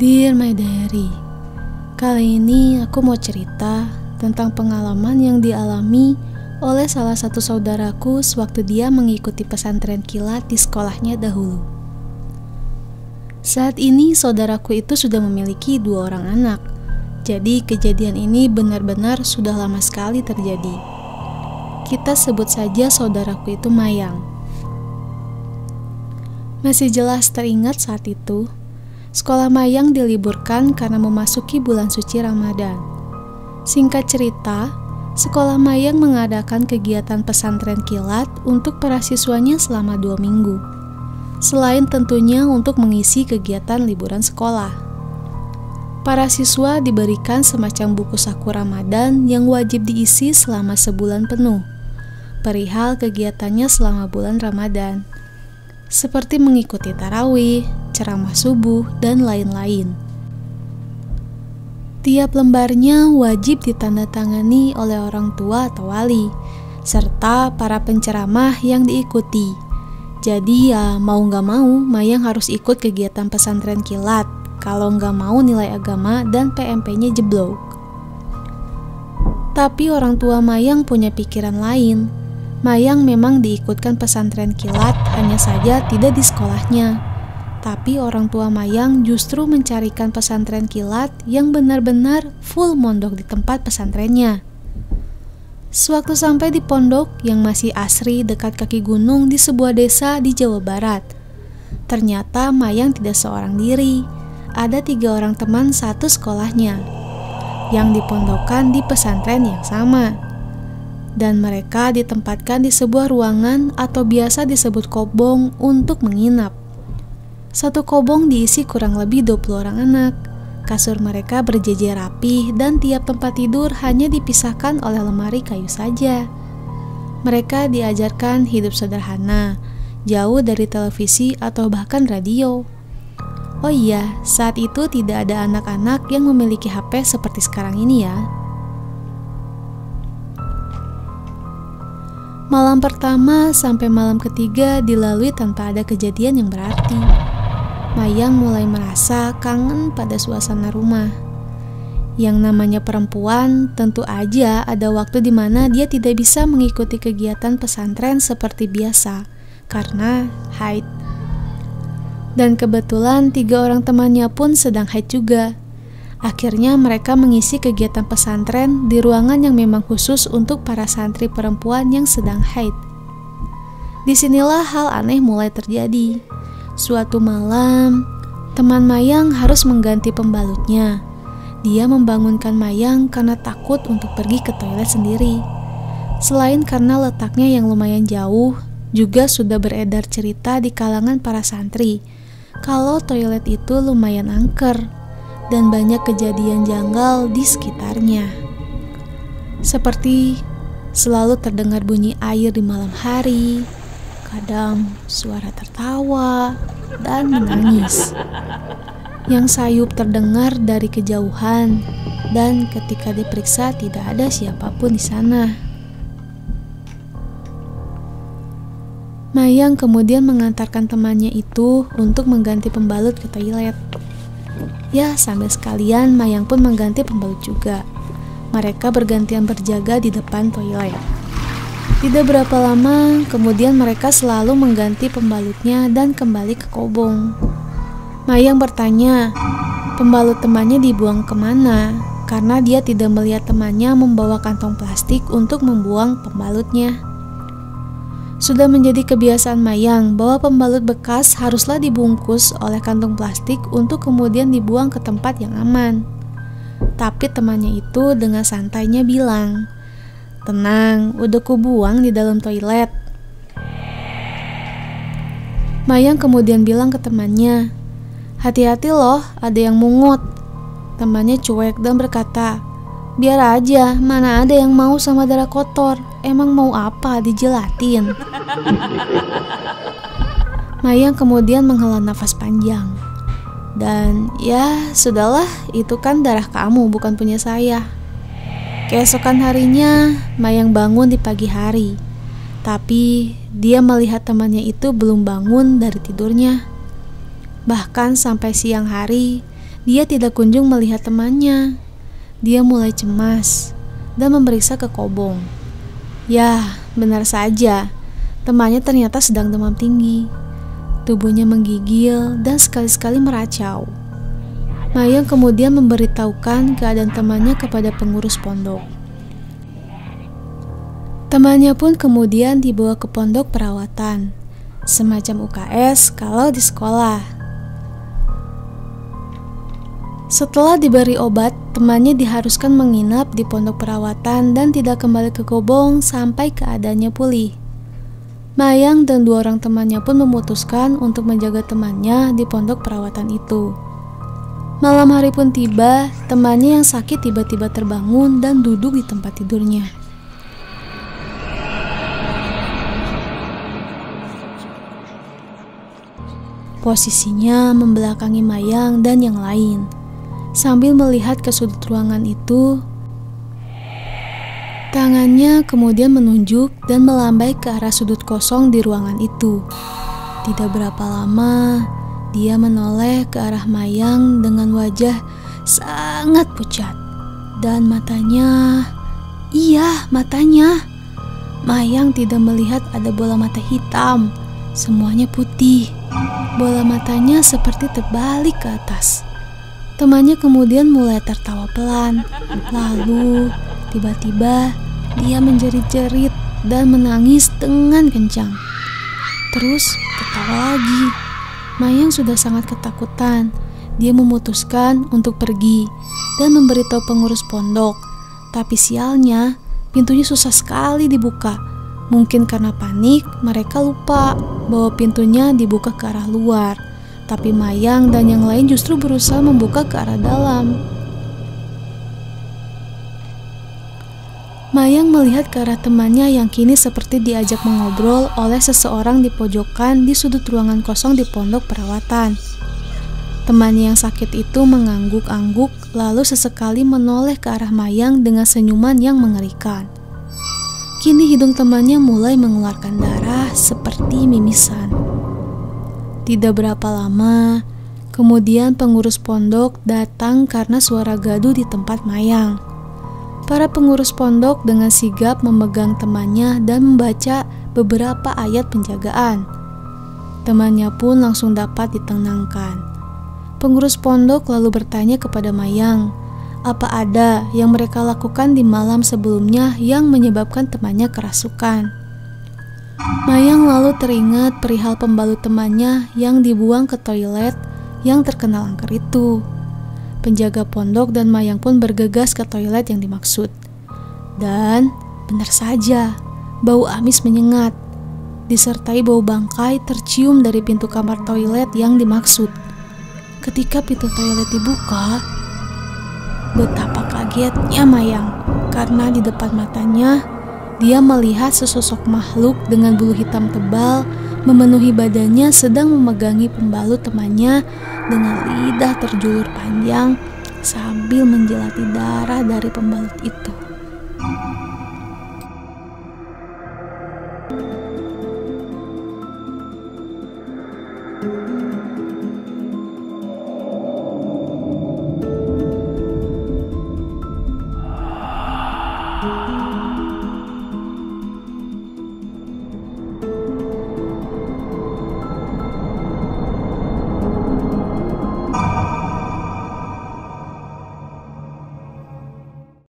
Dear my diary, kali ini aku mau cerita tentang pengalaman yang dialami oleh salah satu saudaraku sewaktu dia mengikuti pesantren kilat di sekolahnya dahulu. Saat ini saudaraku itu sudah memiliki 2 orang anak, jadi kejadian ini benar-benar sudah lama sekali terjadi. Kita sebut saja saudaraku itu Mayang. Masih jelas teringat saat itu, sekolah Mayang diliburkan karena memasuki bulan suci Ramadan. Singkat cerita, sekolah Mayang mengadakan kegiatan pesantren kilat untuk para siswanya selama 2 minggu. Selain tentunya untuk mengisi kegiatan liburan sekolah. Para siswa diberikan semacam buku saku Ramadan yang wajib diisi selama sebulan penuh, perihal kegiatannya selama bulan Ramadan, seperti mengikuti tarawih, ceramah subuh, dan lain-lain. Tiap lembarnya wajib ditandatangani oleh orang tua atau wali, serta para penceramah yang diikuti. Jadi ya mau gak mau, Mayang harus ikut kegiatan pesantren kilat, kalau gak mau nilai agama dan PMP-nya jeblok. Tapi orang tua Mayang punya pikiran lain. Mayang memang diikutkan pesantren kilat, hanya saja tidak di sekolahnya. Tapi orang tua Mayang justru mencarikan pesantren kilat yang benar-benar full mondok di tempat pesantrennya. Sewaktu sampai di pondok yang masih asri dekat kaki gunung di sebuah desa di Jawa Barat, ternyata Mayang tidak seorang diri. Ada 3 orang teman satu sekolahnya yang dipondokkan di pesantren yang sama. Dan mereka ditempatkan di sebuah ruangan atau biasa disebut kobong untuk menginap. Satu kobong diisi kurang lebih 20 orang anak. Kasur mereka berjejer rapih dan tiap tempat tidur hanya dipisahkan oleh lemari kayu saja. Mereka diajarkan hidup sederhana, jauh dari televisi atau bahkan radio. Oh iya, saat itu tidak ada anak-anak yang memiliki HP seperti sekarang ini ya. Malam pertama sampai malam ketiga dilalui tanpa ada kejadian yang berarti. Mayang mulai merasa kangen pada suasana rumah. Yang namanya perempuan, tentu aja ada waktu di mana dia tidak bisa mengikuti kegiatan pesantren seperti biasa karena haid. Dan kebetulan 3 orang temannya pun sedang haid juga. Akhirnya mereka mengisi kegiatan pesantren di ruangan yang memang khusus untuk para santri perempuan yang sedang haid. Disinilah hal aneh mulai terjadi. Suatu malam, teman Mayang harus mengganti pembalutnya. Dia membangunkan Mayang karena takut untuk pergi ke toilet sendiri. Selain karena letaknya yang lumayan jauh, juga sudah beredar cerita di kalangan para santri kalau toilet itu lumayan angker dan banyak kejadian janggal di sekitarnya. Seperti selalu terdengar bunyi air di malam hari, kadang suara tertawa dan menangis yang sayup terdengar dari kejauhan, dan ketika diperiksa tidak ada siapapun di sana. Mayang kemudian mengantarkan temannya itu untuk mengganti pembalut ke toilet. Ya, sambil sekalian Mayang pun mengganti pembalut juga. Mereka bergantian berjaga di depan toilet. Tidak berapa lama, kemudian mereka selalu mengganti pembalutnya dan kembali ke kobong. Mayang bertanya, pembalut temannya dibuang kemana, karena dia tidak melihat temannya membawa kantong plastik untuk membuang pembalutnya. Sudah menjadi kebiasaan Mayang bahwa pembalut bekas haruslah dibungkus oleh kantong plastik untuk kemudian dibuang ke tempat yang aman. Tapi temannya itu dengan santainya bilang, "Tenang, udah kubuang di dalam toilet." Mayang kemudian bilang ke temannya, "Hati-hati loh, ada yang mungut." Temannya cuek dan berkata, "Biar aja, mana ada yang mau sama darah kotor. Emang mau apa, dijelatin?" Mayang kemudian menghela nafas panjang. Dan ya, sudahlah, itu kan darah kamu, bukan punya saya. Keesokan harinya, Mayang bangun di pagi hari. Tapi dia melihat temannya itu belum bangun dari tidurnya. Bahkan sampai siang hari, dia tidak kunjung melihat temannya. Dia mulai cemas dan memeriksa ke Kobong. Ya, benar saja. Temannya ternyata sedang demam tinggi. Tubuhnya menggigil dan sekali-sekali meracau. Mayang kemudian memberitahukan keadaan temannya kepada pengurus pondok. Temannya pun kemudian dibawa ke pondok perawatan, semacam UKS kalau di sekolah. Setelah diberi obat, temannya diharuskan menginap di pondok perawatan dan tidak kembali ke Kobong sampai keadaannya pulih. Mayang dan 2 orang temannya pun memutuskan untuk menjaga temannya di pondok perawatan itu. Malam hari pun tiba, temannya yang sakit tiba-tiba terbangun dan duduk di tempat tidurnya. Posisinya membelakangi Mayang dan yang lain. Sambil melihat ke sudut ruangan itu, tangannya kemudian menunjuk dan melambai ke arah sudut kosong di ruangan itu. Tidak berapa lama, dia menoleh ke arah Mayang dengan wajah sangat pucat. Dan matanya, matanya. Mayang tidak melihat ada bola mata hitam, semuanya putih. Bola matanya seperti terbalik ke atas. Temannya kemudian mulai tertawa pelan. Lalu, tiba-tiba dia menjerit-jerit dan menangis dengan kencang. Terus tertawa lagi. Mayang sudah sangat ketakutan. Dia memutuskan untuk pergi dan memberitahu pengurus pondok. Tapi sialnya, pintunya susah sekali dibuka. Mungkin karena panik, mereka lupa bahwa pintunya dibuka ke arah luar. Tapi Mayang dan yang lain justru berusaha membuka ke arah dalam. Mayang melihat ke arah temannya yang kini seperti diajak mengobrol oleh seseorang di pojokan di sudut ruangan kosong di pondok perawatan. Temannya yang sakit itu mengangguk-angguk, lalu sesekali menoleh ke arah Mayang dengan senyuman yang mengerikan. Kini hidung temannya mulai mengeluarkan darah seperti mimisan. Tidak berapa lama, kemudian pengurus pondok datang karena suara gaduh di tempat Mayang. Para pengurus pondok dengan sigap memegang temannya dan membaca beberapa ayat penjagaan. Temannya pun langsung dapat ditenangkan. Pengurus pondok lalu bertanya kepada Mayang, apa ada yang mereka lakukan di malam sebelumnya yang menyebabkan temannya kerasukan. Mayang lalu teringat perihal pembalut temannya yang dibuang ke toilet yang terkenal angker itu. Penjaga pondok dan Mayang pun bergegas ke toilet yang dimaksud. Dan benar saja, bau amis menyengat, disertai bau bangkai tercium dari pintu kamar toilet yang dimaksud. Ketika pintu toilet dibuka, betapa kagetnya Mayang, karena di depan matanya, dia melihat sesosok makhluk dengan bulu hitam tebal memenuhi badannya sedang memegangi pembalut temannya dengan lidah terjulur panjang sambil menjelati darah dari pembalut itu.